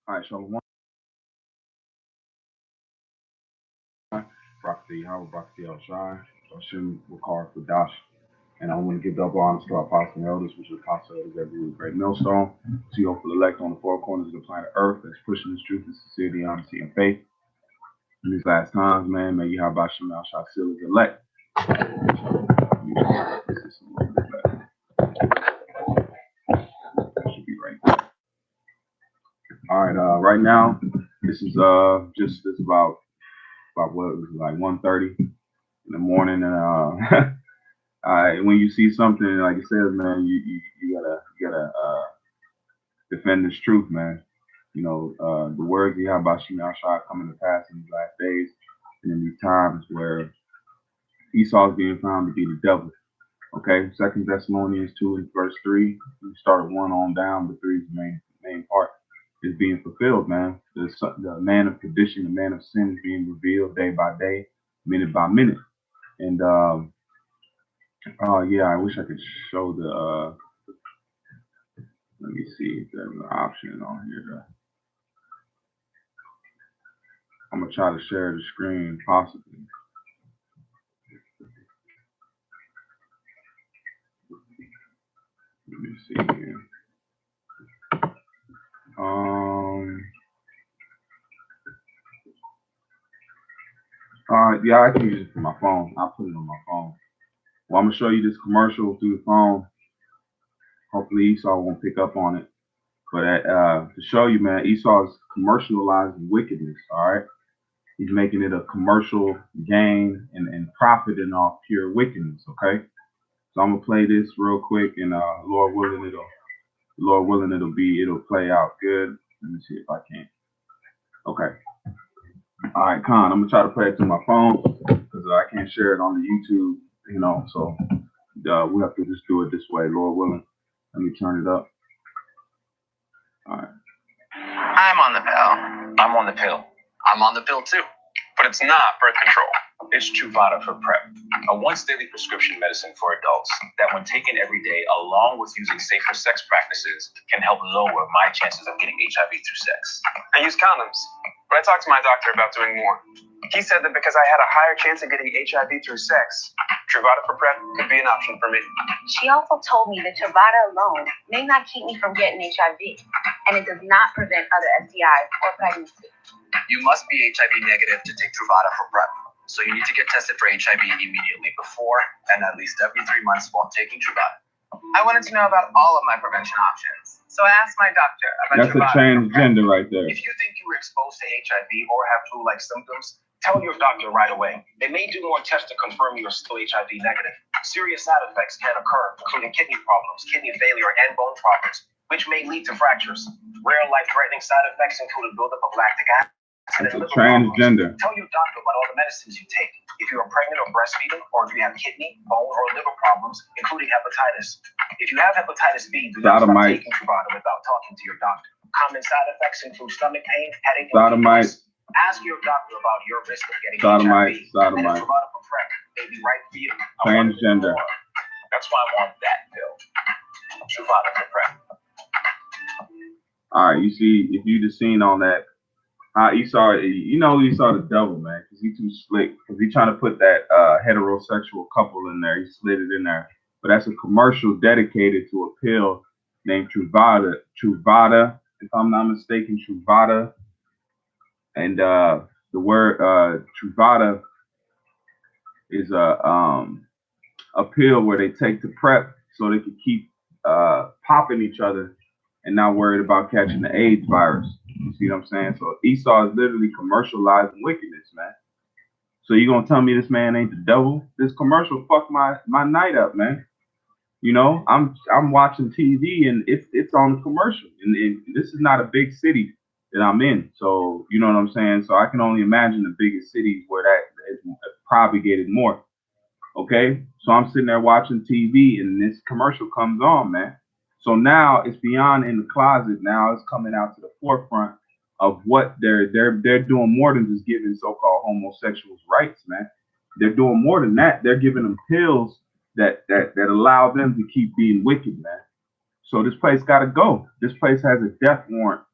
All right, Shalom. Brakti, how Brakti Al-Shai, Hashem Wakar Dash. And I want to give double honors to our apostle and elders, which are apostle elders that rule the great millstone. To you for the elect on the four corners of the planet Earth that's pushing this truth and sincerity, honesty, and faith. In these last times, man, may you have Hashem Al-Shai seal his elect. This is a little bit better. That should be right. All right, right now, this is this about what it was like 1:30 in the morning, and when you see something like it says, man, you gotta defend this truth, man. You know, the words you have about Shema Shah coming to pass in these last days and in these times where Esau is being found to be the devil. Okay, Second Thessalonians 2 and verse 3. We start 1 on down, but 3 is the main part is being fulfilled, man. The man of perdition, the man of sin is being revealed day by day, minute by minute. And yeah, I wish I could show the let me see if there's an option on here. I'm gonna try to share the screen possibly. Let me see here. Yeah, I can use it for my phone. I'll put it on my phone. Well, I'm gonna show you this commercial through the phone. Hopefully Esau won't pick up on it. But to show you, man, Esau is commercializing wickedness. All right, he's making it a commercial gain and profiting off pure wickedness. Okay, so I'm gonna play this real quick, and Lord willing, it'll play out good. Let me see if I can. Okay. All right, Con, I'm gonna try to play it to my phone because I can't share it on the YouTube, you know. So we have to just do it this way, Lord willing. Let me turn it up. All right. I'm on the pill. I'm on the pill. I'm on the pill too. But it's not birth control. It's Truvada for PrEP, a once daily prescription medicine for adults that, when taken every day, along with using safer sex practices, can help lower my chances of getting HIV through sex. I use condoms, but I talked to my doctor about doing more. He said that because I had a higher chance of getting HIV through sex, Truvada for PrEP could be an option for me. She also told me that Truvada alone may not keep me from getting HIV, and it does not prevent other STIs or pregnancy. You must be HIV negative to take Truvada for PrEP. So you need to get tested for HIV immediately before and at least every 3 months while taking Truvada. I wanted to know about all of my prevention options, so I asked my doctor about Truvada. That's a transgender right there. If you think you were exposed to HIV or have flu-like symptoms, tell your doctor right away. They may do more tests to confirm you are still HIV negative. Serious side effects can occur, including kidney problems, kidney failure, and bone problems, which may lead to fractures. Rare life-threatening side effects include a buildup of lactic acid. It's a transgender. Tell your doctor about all the medicines you take. If you are pregnant or breastfeeding, or if you have kidney, bone, or liver problems, including hepatitis. If you have hepatitis B, do not stop taking Truvada without talking to your doctor. Common side effects include stomach pain, headache, and weakness. Ask your doctor about your risk of getting HIV. And if Truvada for PrEP may be right for you. Transgender. That's why I'm on that pill. Truvada for PrEP. All right, you see, if you just seen on that. Esau, Esau the devil, man, because he's too slick. Because he's trying to put that heterosexual couple in there. He slid it in there. But that's a commercial dedicated to a pill named Truvada. Truvada, if I'm not mistaken, Truvada. And the word Truvada is a pill where they take to PrEP so they can keep popping each other and not worried about catching the AIDS virus. You see what I'm saying? So Esau is literally commercializing wickedness, man. So you gonna tell me this man ain't the devil? This commercial fucked my night up, man. You know, I'm watching TV and it's on the commercial, and this is not a big city that I'm in. So you know what I'm saying? So I can only imagine the biggest cities where that is propagated more. Okay, so I'm sitting there watching TV and this commercial comes on, man. So now it's beyond in the closet. Now it's coming out to the forefront of what they're doing more than just giving so-called homosexuals rights, man. They're doing more than that. They're giving them pills that allow them to keep being wicked, man. So this place got to go. This place has a death warrant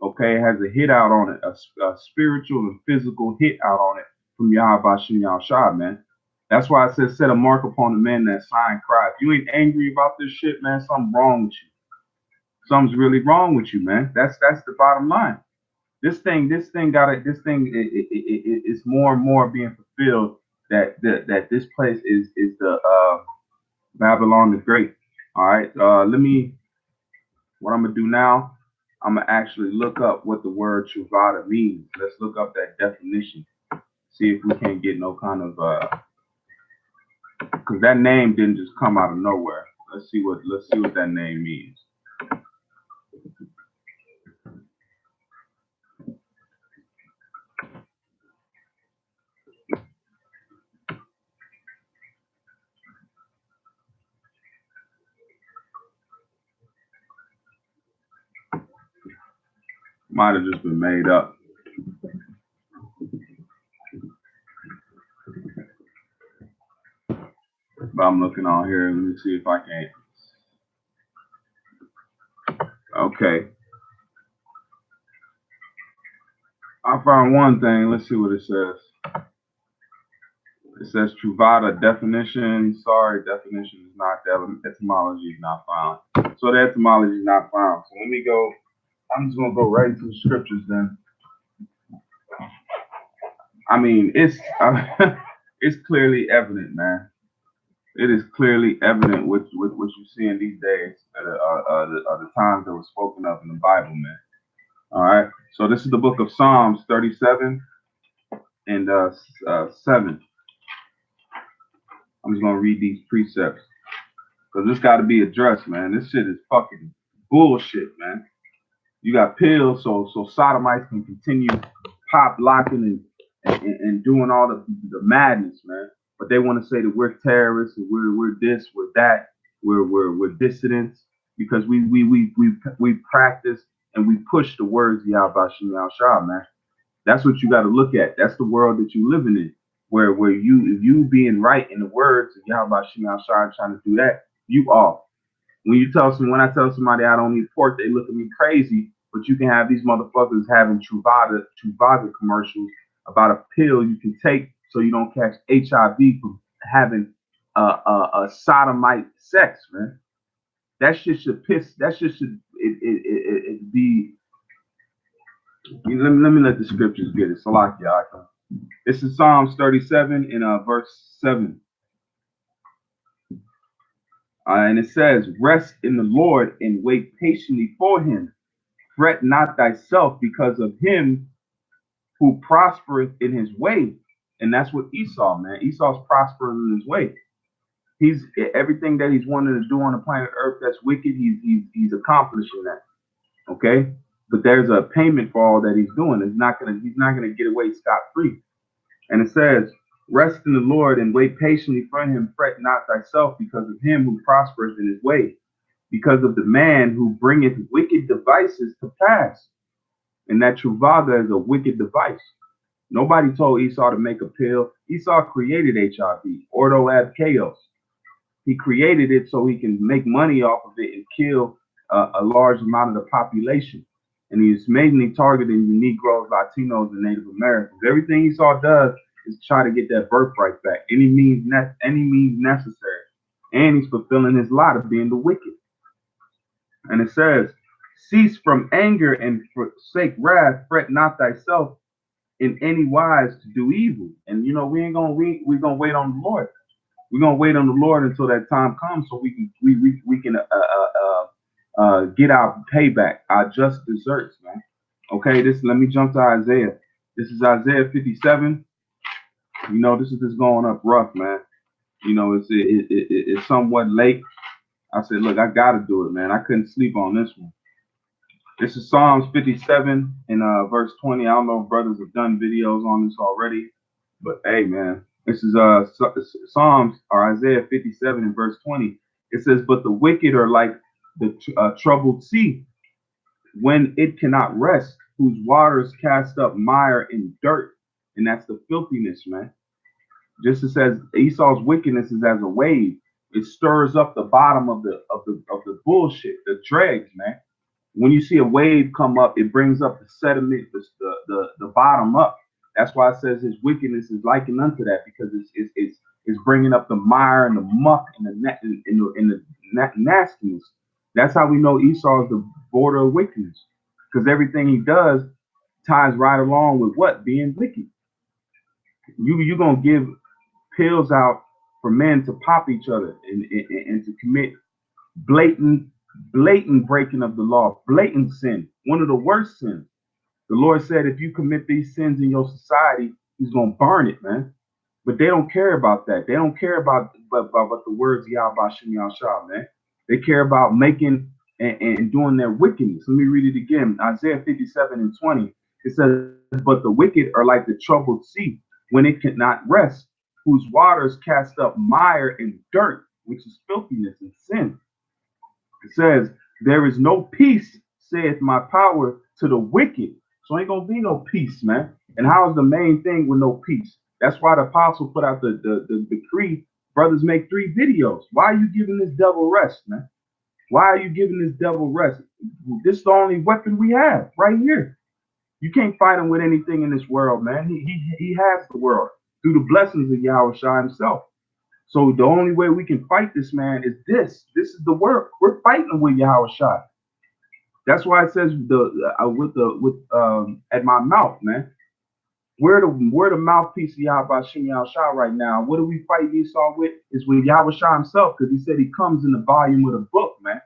Okay, it has a hit out on it, a spiritual and physical hit out on it from Yahweh Shem Shah, man. That's why I said set a mark upon the man that sign cry. If you ain't angry about this shit, man, something wrong with you. Something's really wrong with you, man. That's the bottom line. This thing got it. This thing is more and more being fulfilled. That this place is the Babylon the Great. All right. Let me. What I'm gonna do now? I'm gonna actually look up what the word Truvada means. Let's look up that definition. See if we can't get no kind of because that name didn't just come out of nowhere. Let's see what that name means. Might have just been made up. But I'm looking on here. Let me see if I can. Okay. I found one thing. Let's see what it says. It says Truvada definition. Sorry, definition is not there. Etymology is not found. So the etymology is not found. So let me go. I'm just gonna go right into the scriptures then. I mean, it's clearly evident, man. It is clearly evident with what you're seeing these days the times that were spoken of in the Bible, man. All right. So this is the book of Psalms 37 and 7. I'm just gonna read these precepts because this got to be addressed, man. This shit is fucking bullshit, man. You got pills, so sodomites can continue pop locking and doing all the madness, man. But they want to say that we're terrorists and we're this, we're that, we're dissidents because we practice and we push the words of Yahweh Shem Shah, man. That's what you got to look at. That's the world that you living in, where you being right in the words of Yahweh Shem Shah trying to do that, you off. When I tell somebody I don't eat pork, they look at me crazy. But you can have these motherfuckers having Truvada commercials about a pill you can take so you don't catch HIV from having a sodomite sex, man. That shit should piss. That shit should it be. Let me let the scriptures get it. Salakia. This is Psalms 37 in verse 7. And it says, rest in the Lord and wait patiently for him. Fret not thyself because of him who prospereth in his way. And that's what Esau, man. Esau's prospering in his way. He's everything that he's wanting to do on the planet Earth that's wicked, he's accomplishing that. Okay? But there's a payment for all that he's doing. He's not gonna get away scot-free. And it says, rest in the Lord and wait patiently for him, fret not thyself because of him who prospereth in his way, because of the man who bringeth wicked devices to pass. And that Truvada is a wicked device. Nobody told Esau to make a pill. Esau created HIV, Ordo ab chaos. He created it so he can make money off of it and kill a large amount of the population. And he's mainly targeting the Negroes, Latinos, and Native Americans. Everything Esau does is try to get that birthright back, any means necessary. And he's fulfilling his lot of being the wicked. And it says, cease from anger and forsake wrath, fret not thyself in any wise to do evil. And you know, we're gonna wait on the Lord. We're gonna wait on the Lord until that time comes, so we can get our payback, our just deserts, man. Okay, let me jump to Isaiah. This is Isaiah 57. You know, this is just going up rough, man. You know, it's somewhat late. I said, look, I gotta do it, man. I couldn't sleep on this one. This is Psalms 57 and verse 20. I don't know if brothers have done videos on this already, but hey, man, this is Psalms or Isaiah 57 and verse 20. It says, but the wicked are like the troubled sea when it cannot rest, whose waters cast up mire and dirt. And that's the filthiness, man. Just as says Esau's wickedness is as a wave. It stirs up the bottom of the bullshit, the dregs, man. When you see a wave come up, it brings up the sediment, the bottom up. That's why it says his wickedness is likened unto that, because it's bringing up the mire and the muck and the nastiness. That's how we know Esau is the border of wickedness, because everything he does ties right along with what? Being wicked. You gonna give pills out for men to pop each other and to commit blatant blatant breaking of the law, blatant sin, one of the worst sins. The Lord said if you commit these sins in your society, he's gonna burn it, man. But they don't care about that. They don't care about what the words Yahweh Shem Yahshua, man. They care about making and doing their wickedness. Let me read it again. Isaiah 57:20. It says, but the wicked are like the troubled sea when it cannot rest, whose waters cast up mire and dirt, which is filthiness and sin. It says, there is no peace, saith my power, to the wicked. So ain't gonna be no peace, man. And how is the main thing with no peace? That's why the apostle put out the decree, brothers make 3 videos. Why are you giving this devil rest, man? Why are you giving this devil rest? This is the only weapon we have right here. You can't fight him with anything in this world, man. He has the world through the blessings of Yahweh Shai himself. So the only way we can fight this man is this. This is the work. We're fighting with Yahweh Shai. That's why it says at my mouth, man. We're the mouthpiece of Yahweh Shem Shai right now. What do we fight Esau with? Is with Yahweh Shai himself, because he said he comes in the volume of the book, man.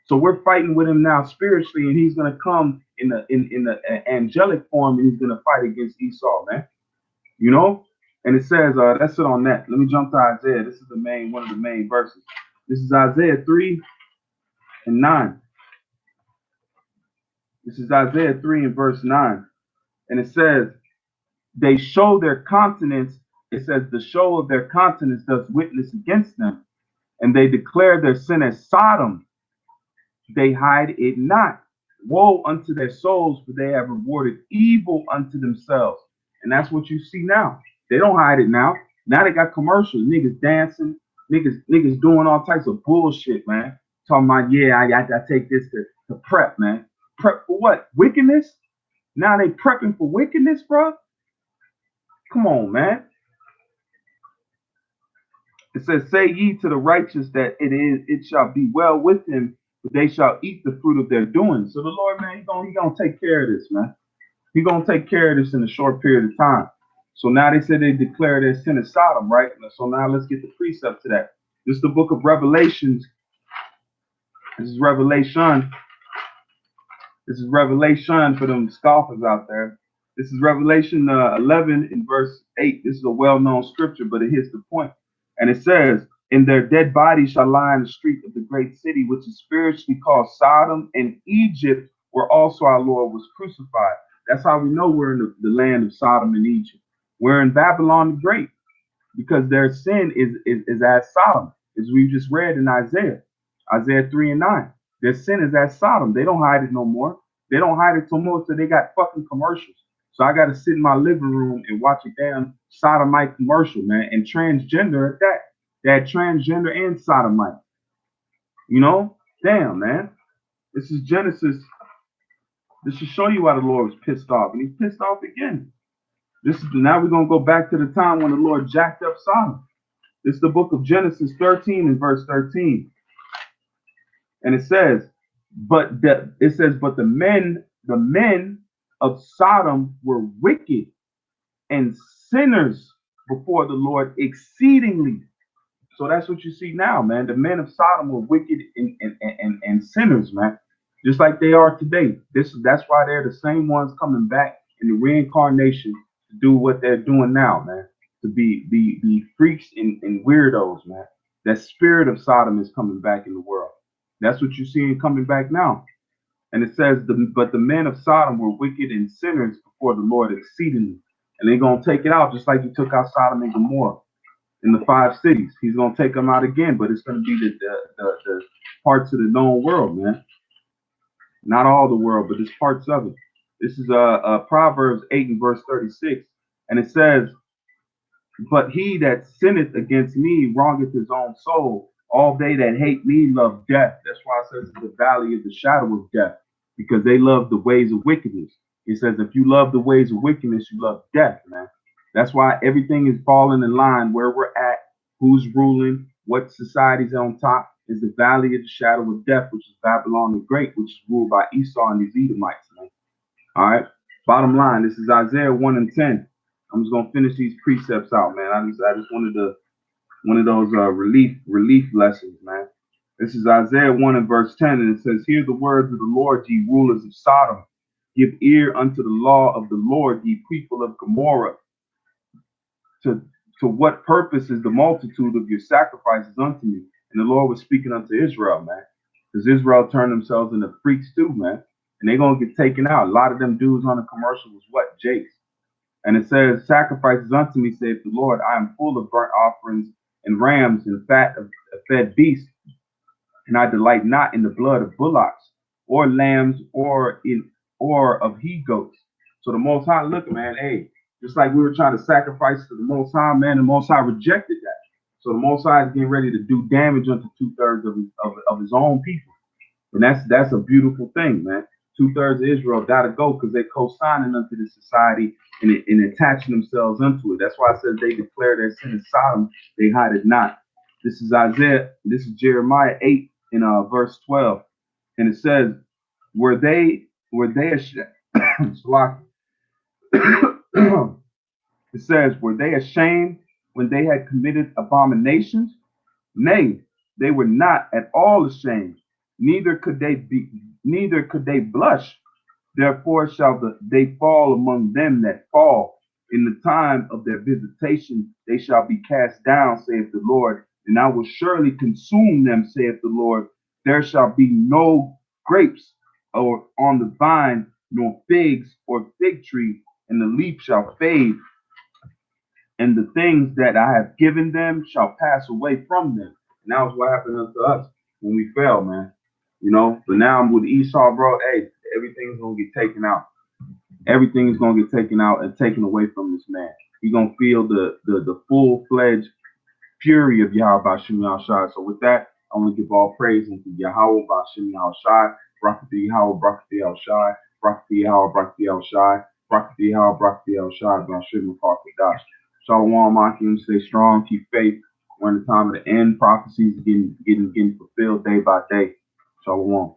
So we're fighting with him now spiritually, and he's gonna come in the angelic form, and he's gonna fight against Esau, man. You know. And it says, that's it on that. Let me jump to Isaiah. This is one of the main verses. This is Isaiah 3:9. This is Isaiah 3 and verse 9. And it says, they show their countenance. It says, the show of their countenance does witness against them. And they declare their sin as Sodom. They hide it not. Woe unto their souls, for they have rewarded evil unto themselves. And that's what you see now. They don't hide it now. Now they got commercials, niggas dancing, niggas doing all types of bullshit, man. Talking about, yeah, I take this to prep, man. Prep for what? Wickedness? Now they prepping for wickedness, bro? Come on, man. It says, say ye to the righteous that it shall be well with him, but they shall eat the fruit of their doing. So the Lord, man, he gonna take care of this, man. He's gonna take care of this in a short period of time. So now they said they declare their sin as Sodom, right? So now let's get the precept to that. This is the book of Revelations. This is Revelation. This is Revelation for them scoffers out there. This is Revelation 11 in verse 8. This is a well-known scripture, but it hits the point. And it says, and their dead bodies shall lie in the street of the great city, which is spiritually called Sodom and Egypt, where also our Lord was crucified. That's how we know we're in the land of Sodom and Egypt. We're in Babylon the Great, because their sin is as Sodom, as we just read in Isaiah 3 and 9. Their sin is as Sodom. They don't hide it no more. They don't hide it no more, so they got fucking commercials. So I got to sit in my living room and watch a damn sodomite commercial, man, and transgender at that. That transgender and sodomite. You know? Damn, man. This is Genesis. This should show you why the Lord was pissed off. And he's pissed off again. Now we're going to go back to the time when the Lord jacked up Sodom. This is the book of Genesis 13 and verse 13. And it says, but the men of Sodom were wicked and sinners before the Lord exceedingly. So that's what you see now, man. The men of Sodom were wicked and sinners, man. Just like they are today. That's why they're the same ones coming back in the reincarnation to do what they're doing now, man. To be freaks and weirdos, man. That spirit of Sodom is coming back in the world. That's what you're seeing coming back now. And it says, but the men of Sodom were wicked and sinners before the Lord exceedingly. And they're going to take it out just like he took out Sodom and Gomorrah in the 5 cities. He's going to take them out again, but it's going to be the parts of the known world, man. Not all the world, but just parts of it. This is Proverbs 8 and verse 36. And it says, but he that sinneth against me wrongeth his own soul. All they that hate me love death. That's why it says it's the valley of the shadow of death. because they love the ways of wickedness. It says, if you love the ways of wickedness, you love death, man. That's why everything is falling in line where we're at, who's ruling, what society's on top is the valley of the shadow of death, which is Babylon the Great, which is ruled by Esau and these Edomites, man. All right. Bottom line, this is Isaiah 1 and 10. I'm just gonna finish these precepts out, man. I just wanted to one of those relief lessons, man. This is Isaiah 1 and verse 10, and it says, hear the words of the Lord, ye rulers of Sodom. Give ear unto the law of the Lord, ye people of Gomorrah. To, to what purpose is the multitude of your sacrifices unto me? And the Lord was speaking unto Israel, man. Because Israel turned themselves into freaks too, man. And they're going to get taken out. A lot of them dudes on the commercial was what? Jakes. And it says, sacrifices unto me, saith the Lord, I am full of burnt offerings and rams and fat of fed beasts, and I delight not in the blood of bullocks or lambs or of he goats. So the Most High, look, man, hey, just like we were trying to sacrifice to the Most High, man, the Most High rejected that. So the Most High is getting ready to do damage unto 2/3 of his own people, and that's a beautiful thing, man. 2/3 of Israel got to go because they're co-signing unto this society and attaching themselves unto it. That's why I said they declare their sin in Sodom, they hide it not. This is Isaiah. This is Jeremiah 8 in verse 12, and it says, "Were they ashamed?" It says, "Were they ashamed when they had committed abominations? Nay, they were not at all ashamed, neither could they blush. Therefore shall they fall among them that fall. In the time of their visitation they shall be cast down, saith the Lord, and I will surely consume them, saith the Lord. There shall be no grapes or on the vine, nor figs or fig tree, and the leaf shall fade, and the things that I have given them shall pass away from them." And that was what happened to us when we fell, man. You know, but now I'm with Esau, bro. Hey, everything's gonna get taken out. Everything is gonna get taken out and taken away from this man. He's gonna feel the full-fledged fury of Yahweh Bashim Yahushai. So with that, I want to give all praise unto Yahweh Bashim Yahushai, Brakati Yahweh, Brakati Yahushai, Brakati Yahweh, Brakati Yahushai, Brakati Yahweh, Brakati Yahushai, Bashim Yahushai. Shalom, Akim, stay strong, keep faith. We're in the time of the end. Prophecies getting fulfilled day by day. Shalom.